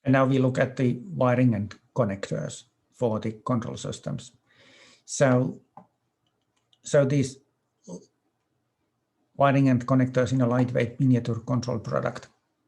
And now we look at the wiring and connectors for the control systems. So these wiring and connectors in a lightweight miniature control product,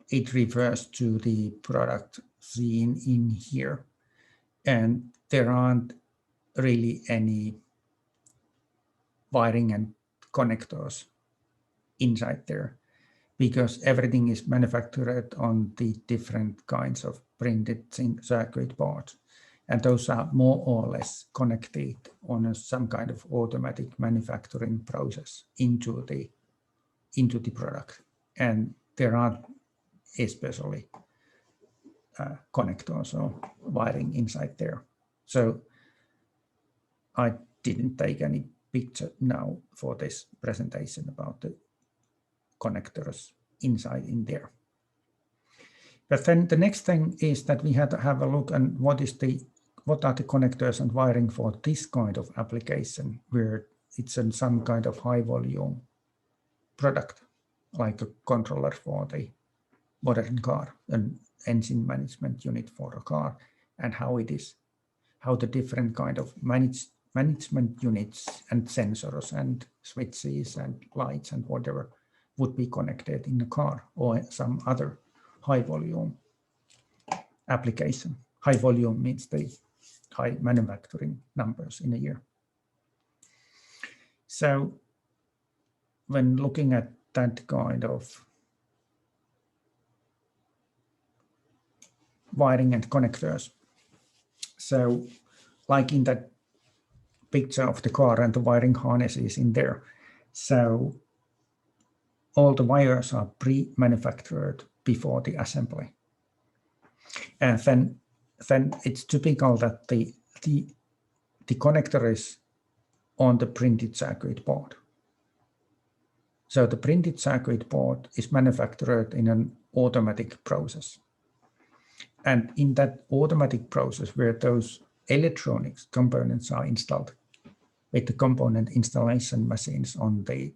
it refers to the product seen in here. And there aren't really any wiring and connectors inside there, because everything is manufactured on the different kinds of printed circuit boards. And those are more or less connected on some kind of automatic manufacturing process into the product. And there are especially connectors or wiring inside there. So I didn't take any picture now for this presentation about the connectors inside in there. But then the next thing is that we had to have a look at what are the connectors and wiring for this kind of application, where it's in some kind of high volume product, like a controller for the modern car, an engine management unit for a car, and how the different kind of management units and sensors and switches and lights and whatever would be connected in a car or some other high volume application. High volume means the high manufacturing numbers in a year. So when looking at that kind of wiring and connectors, so like in that picture of the car and the wiring harnesses in there, so all the wires are pre-manufactured before the assembly. And then it's typical that the connector is on the printed circuit board. So the printed circuit board is manufactured in an automatic process. And in that automatic process where those electronics components are installed with the component installation machines on the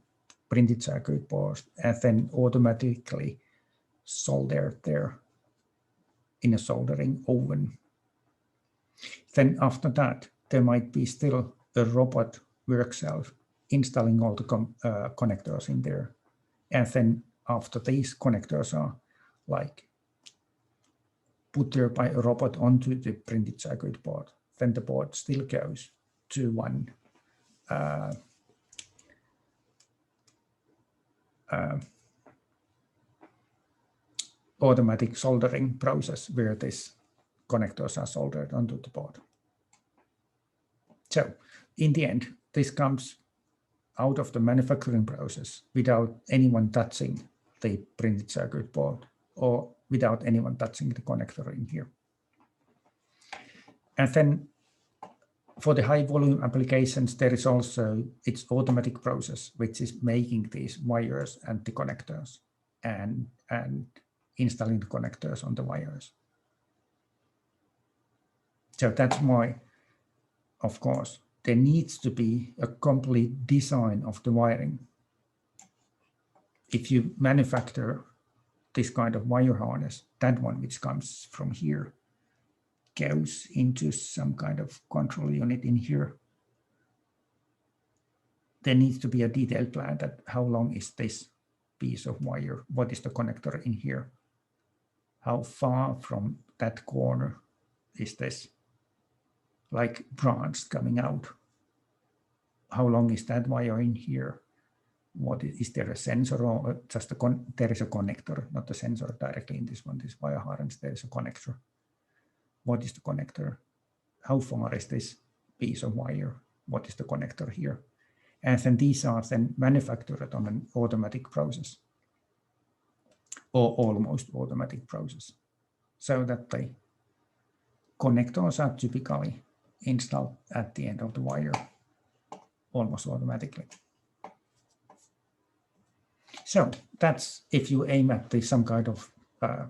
printed circuit board, and then automatically soldered there in a soldering oven. Then after that, there might be still a robot work cell installing all the connectors in there. And then after these connectors are like put there by a robot onto the printed circuit board, then the board still goes to one automatic soldering process where these connectors are soldered onto the board. So in the end, this comes out of the manufacturing process without anyone touching the printed circuit board or without anyone touching the connector in here. And then for the high volume applications, there is also its automatic process, which is making these wires and the connectors and installing the connectors on the wires. So that's why, of course, there needs to be a complete design of the wiring. If you manufacture this kind of wire harness, that one which comes from here goes into some kind of control unit in here. There needs to be a detailed plan that how long is this piece of wire? What is the connector in here? How far from that corner is this like branch coming out? How long is that wire in here? What is there a sensor or just there is a connector, not a sensor directly in this one, this wire harness, there is a connector. What is the connector? How far is this piece of wire? What is the connector here? And then these are then manufactured on an automatic process or almost automatic process, so that the connectors are typically installed at the end of the wire almost automatically. So that's if you aim at some kind of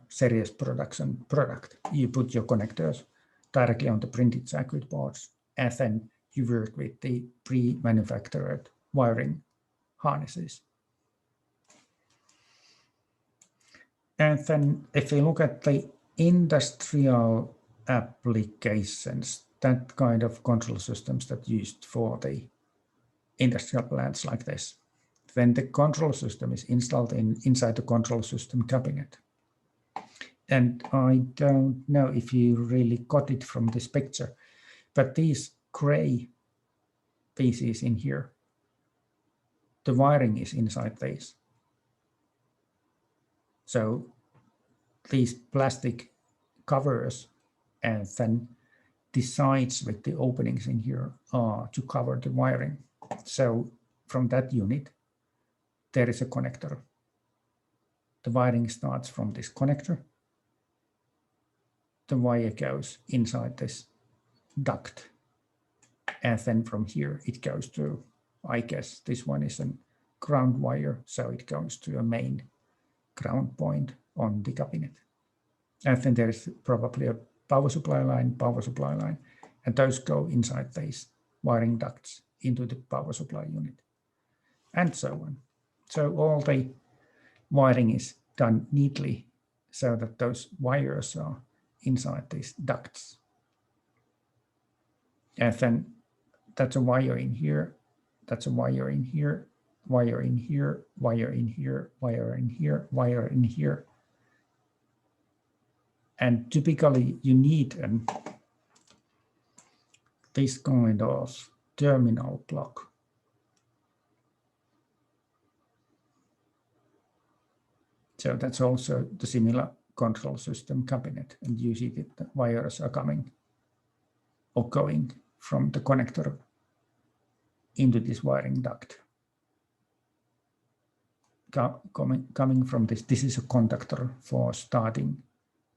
serious production product, you put your connectors directly on the printed circuit boards, and then you work with the pre-manufactured wiring harnesses. And then if we look at the industrial applications, that kind of control systems that used for the industrial plants like this, then the control system is installed inside the control system cabinet. And I don't know if you really got it from this picture, but these gray pieces in here, the wiring is inside these. So these plastic covers and then the sides with the openings in here are to cover the wiring. So from that unit, there is a connector. The wiring starts from this connector. The wire goes inside this duct. And then from here, it goes to, I guess this one is a ground wire. So it goes to a main ground point on the cabinet. And then there is probably a power supply line, and those go inside these wiring ducts into the power supply unit, and so on. So all the wiring is done neatly so that those wires are inside these ducts. And then that's a wire in here, that's a wire in here, wire in here, wire in here, wire in here, wire in here. And typically you need this kind of terminal block. So that's also the similar control system cabinet. And you see that the wires are coming or going from the connector into this wiring duct. Coming from this, this is a contactor for starting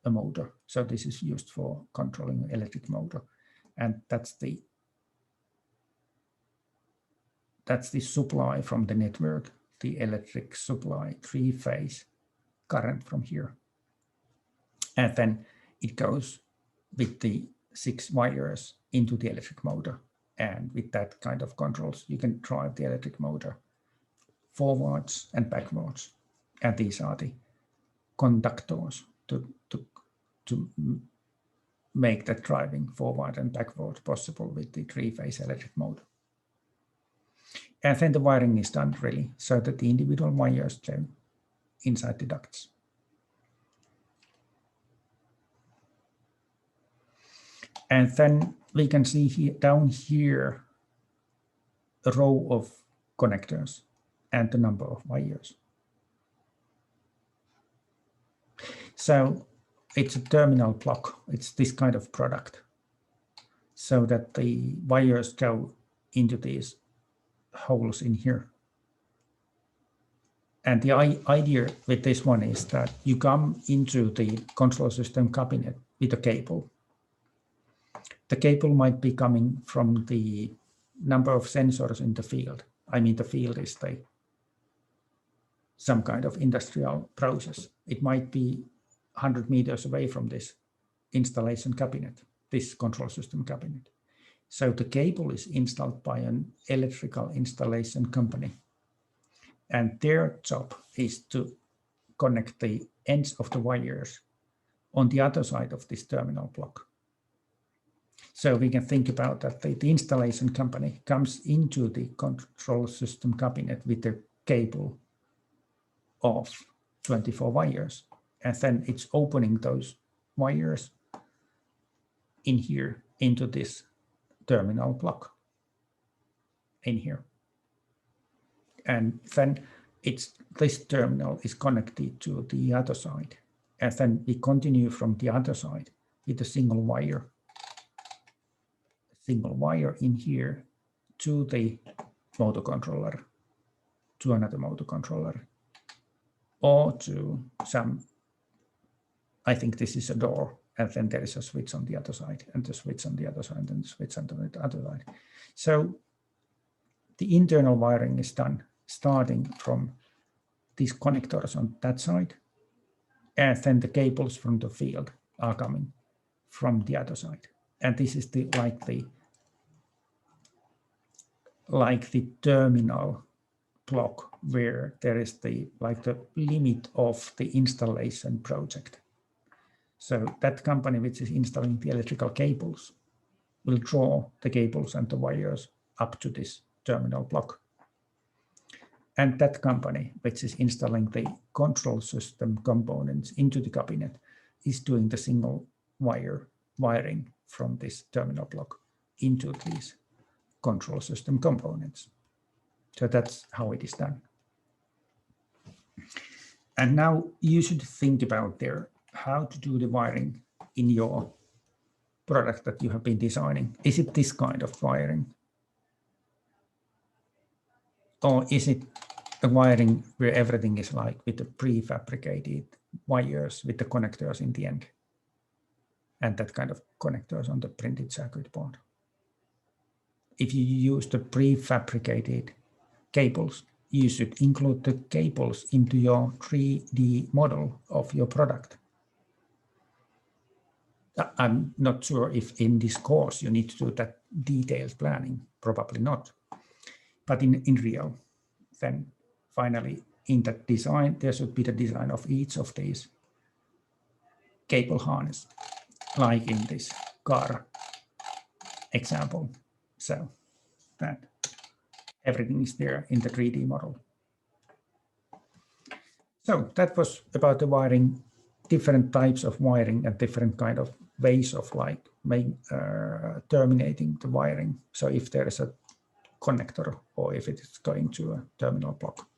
a motor. So this is used for controlling an electric motor. And that's the supply from the network, the electric supply, 3-phase current from here. And then it goes with the 6 wires into the electric motor. And with that kind of controls, you can drive the electric motor forwards and backwards. And these are the conductors to make that driving forward and backward possible with the 3-phase electric motor. And then the wiring is done really so that the individual wires go inside the ducts. And then we can see here, down here, a row of connectors and the number of wires. So it's a terminal block. It's this kind of product so that the wires go into these holes in here. And the idea with this one is that you come into the control system cabinet with a cable. The cable might be coming from the number of sensors in the field. I mean, the field is some kind of industrial process. It might be 100 meters away from this installation cabinet, this control system cabinet. So the cable is installed by an electrical installation company. And their job is to connect the ends of the wires on the other side of this terminal block. So we can think about that the installation company comes into the control system cabinet with the cable of 24 wires. And then it's opening those wires in here into this terminal block in here. And then this terminal is connected to the other side. And then we continue from the other side with a single wire in here to the motor controller, to another motor controller, or to some, I think this is a door, and then there is a switch on the other side, and the switch on the other side, and the switch on the other side. So the internal wiring is done starting from these connectors on that side, and then the cables from the field are coming from the other side. And this is like the terminal block where there is the limit of the installation project. So that company which is installing the electrical cables will draw the cables and the wires up to this terminal block. And that company which is installing the control system components into the cabinet is doing the single wiring from this terminal block into these control system components. So that's how it is done. And now you should think about there how to do the wiring in your product that you have been designing. Is it this kind of wiring? Or is it a wiring where everything is like with the prefabricated wires with the connectors in the end? And that kind of connectors on the printed circuit board. If you use the prefabricated cables, you should include the cables into your 3D model of your product. I'm not sure if in this course you need to do that detailed planning, probably not. But in real, then finally in that design, there should be the design of each of these cable harness, like in this car example. So that everything is there in the 3D model. So that was about the wiring, different types of wiring and different kind of ways of like terminating the wiring. So if there is a connector or if it is going to a terminal block.